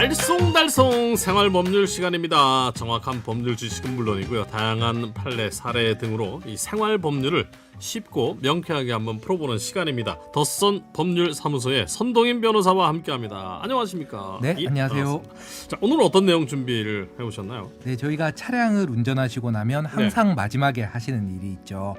알쏭달쏭 생활법률 시간입니다. 정확한 법률 지식은 물론이고요, 다양한 판례, 사례 등으로 이 생활법률을 쉽고 명쾌하게 한번 풀어보는 시간입니다. 덧선 법률사무소의 선동인 변호사와 함께합니다. 안녕하십니까? 네, 안녕하세요. 반갑습니다. 자, 오늘은 어떤 내용 준비를 해오셨나요? 네, 저희가 차량을 운전하시고 나면 항상 마지막에 하시는 일이 있죠.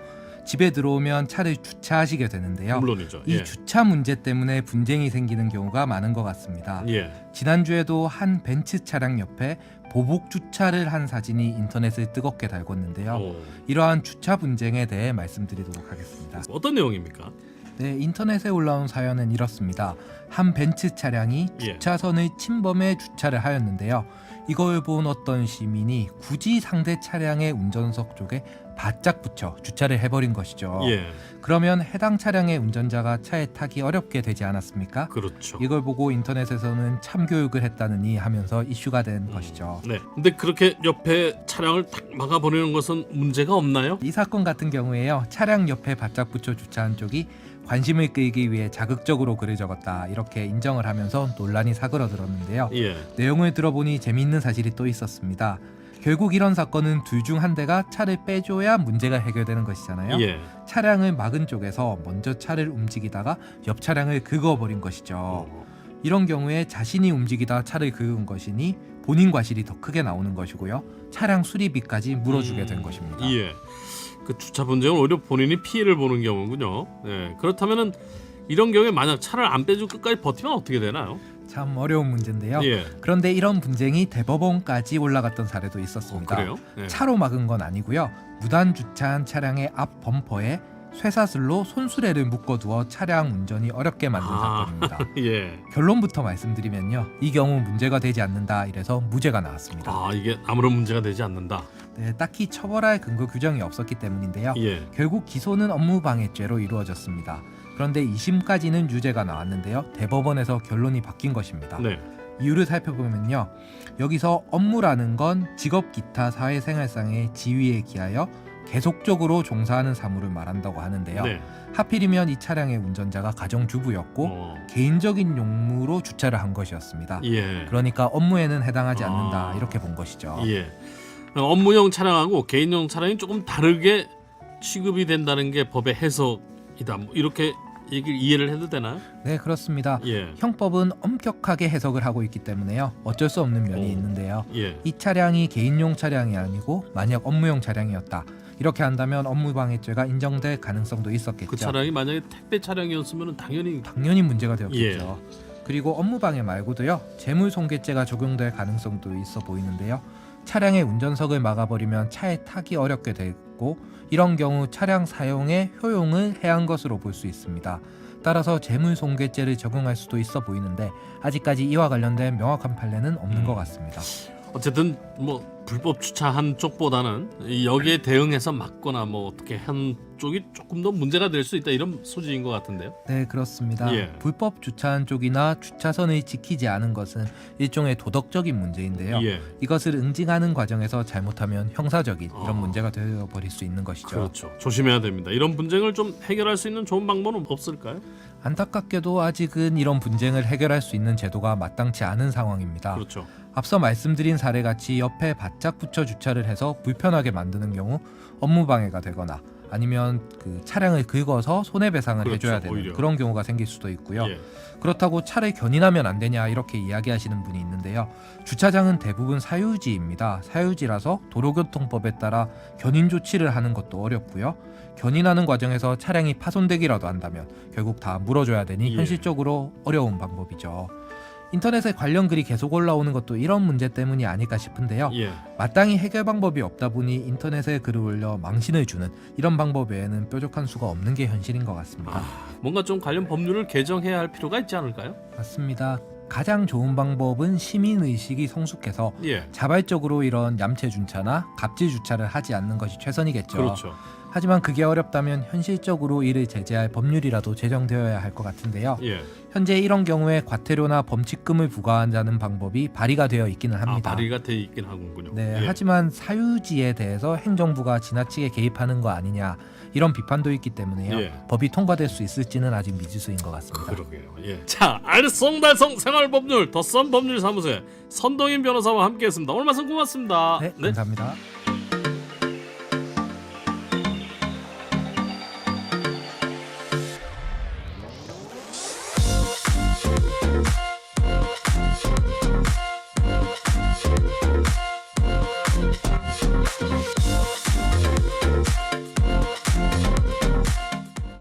집에 들어오면 차를 주차하시게 되는데요. 물론이죠. 이 주차 문제 때문에 분쟁이 생기는 경우가 많은 것 같습니다. 지난주에도 한 벤츠 차량 옆에 보복 주차를 한 사진이 인터넷을 뜨겁게 달궜는데요. 이러한 주차 분쟁에 대해 말씀드리도록 하겠습니다. 어떤 내용입니까? 네, 인터넷에 올라온 사연은 이렇습니다. 한 벤츠 차량이 주차선을 침범해 주차를 하였는데요. 이걸 본 어떤 시민이 굳이 상대 차량의 운전석 쪽에 바짝 붙여 주차를 해버린 것이죠. 그러면 해당 차량의 운전자가 차에 타기 어렵게 되지 않았습니까? 그렇죠. 이걸 보고 인터넷에서는 참교육을 했다느니 하면서 이슈가 된 것이죠. 네. 근데 그렇게 옆에 차량을 탁 막아버리는 것은 문제가 없나요? 이 사건 같은 경우에요, 차량 옆에 바짝 붙여 주차한 쪽이 관심을 끌기 위해 자극적으로 글을 적었다, 이렇게 인정을 하면서 논란이 사그러들었는데요. 내용을 들어보니 재미있는 사실이 또 있었습니다. 결국 이런 사건은 둘 중 한 대가 차를 빼줘야 문제가 해결되는 것이잖아요. 차량을 막은 쪽에서 먼저 차를 움직이다가 옆 차량을 긁어버린 것이죠. 이런 경우에 자신이 움직이다 차를 긁은 것이니 본인 과실이 더 크게 나오는 것이고요. 차량 수리비까지 물어주게 된 것입니다. 그 주차 분쟁은 오히려 본인이 피해를 보는 경우군요. 그렇다면은 이런 경우에 만약 차를 안 빼주고 끝까지 버티면 어떻게 되나요? 참 어려운 문제인데요. 그런데 이런 분쟁이 대법원까지 올라갔던 사례도 있었습니다. 그래요? 차로 막은 건 아니고요. 무단 주차한 차량의 앞 범퍼에 쇠사슬로 손수레를 묶어두어 차량 운전이 어렵게 만든 사건입니다. 결론부터 말씀드리면요, 이 경우 문제가 되지 않는다, 이래서 무죄가 나왔습니다. 이게 아무런 문제가 되지 않는다. 네, 딱히 처벌할 근거 규정이 없었기 때문인데요. 결국 기소는 업무방해죄로 이루어졌습니다. 그런데 2심까지는 유죄가 나왔는데요. 대법원에서 결론이 바뀐 것입니다. 이유를 살펴보면요, 여기서 업무라는 건 직업 기타 사회생활상의 지위에 기하여 계속적으로 종사하는 사무를 말한다고 하는데요. 하필이면 이 차량의 운전자가 가정주부였고 개인적인 용무로 주차를 한 것이었습니다. 그러니까 업무에는 해당하지 않는다, 이렇게 본 것이죠. 업무용 차량하고 개인용 차량이 조금 다르게 취급이 된다는 게 법의 해석이다, 뭐 이렇게 이해를 해도 되나요? 네, 그렇습니다. 형법은 엄격하게 해석을 하고 있기 때문에요, 어쩔 수 없는 면이 있는데요. 이 차량이 개인용 차량이 아니고 만약 업무용 차량이었다, 이렇게 한다면 업무방해죄가 인정될 가능성도 있었겠죠. 그 차량이 만약에 택배 차량이었으면 당연히 문제가 되었겠죠. 그리고 업무방해 말고도요, 재물손괴죄가 적용될 가능성도 있어 보이는데요. 차량의 운전석을 막아버리면 차에 타기 어렵게 되고, 이런 경우 차량 사용의 효용을 해한 것으로 볼 수 있습니다. 따라서 재물손괴죄를 적용할 수도 있어 보이는데 아직까지 이와 관련된 명확한 판례는 없는 것 같습니다. 어쨌든 뭐 불법 주차한 쪽보다는 여기에 대응해서 막거나 뭐 어떻게 한 쪽이 조금 더 문제가 될 수 있다, 이런 소지인 것 같은데요. 네, 그렇습니다. 불법 주차한 쪽이나 주차선을 지키지 않은 것은 일종의 도덕적인 문제인데요. 이것을 응징하는 과정에서 잘못하면 형사적인 이런 문제가 되어버릴 수 있는 것이죠. 그렇죠. 조심해야 됩니다. 이런 분쟁을 좀 해결할 수 있는 좋은 방법은 없을까요? 안타깝게도 아직은 이런 분쟁을 해결할 수 있는 제도가 마땅치 않은 상황입니다. 그렇죠. 앞서 말씀드린 사례같이 옆에 바짝 붙여 주차를 해서 불편하게 만드는 경우 업무방해가 되거나 아니면 그 차량을 긁어서 손해배상을 해줘야 되는 오히려 그런 경우가 생길 수도 있고요. 그렇다고 차를 견인하면 안 되냐, 이렇게 이야기하시는 분이 있는데요. 주차장은 대부분 사유지입니다. 사유지라서 도로교통법에 따라 견인 조치를 하는 것도 어렵고요. 견인하는 과정에서 차량이 파손되기라도 한다면 결국 다 물어줘야 되니 현실적으로 어려운 방법이죠. 인터넷에 관련 글이 계속 올라오는 것도 이런 문제 때문이 아닐까 싶은데요. 마땅히 해결 방법이 없다 보니 인터넷에 글을 올려 망신을 주는 이런 방법 외에는 뾰족한 수가 없는 게 현실인 것 같습니다. 뭔가 좀 관련 법률을 개정해야 할 필요가 있지 않을까요? 맞습니다. 가장 좋은 방법은 시민의식이 성숙해서 자발적으로 이런 얌체 주차나 갑질 주차를 하지 않는 것이 최선이겠죠. 하지만 그게 어렵다면 현실적으로 이를 제재할 법률이라도 제정되어야 할 것 같은데요. 예. 현재 이런 경우에 과태료나 범칙금을 부과하자는 방법이 발의가 되어 있기는 합니다. 발의가 돼 있긴 하군요. 네, 예. 하지만 사유지에 대해서 행정부가 지나치게 개입하는 거 아니냐 이런 비판도 있기 때문에요. 예. 법이 통과될 수 있을지는 아직 미지수인 것 같습니다. 그러게요. 예. 자, 알쏭달쏭 생활법률 덧선 법률사무소의 선동인 변호사와 함께했습니다. 오늘 말씀 고맙습니다. 네, 감사합니다.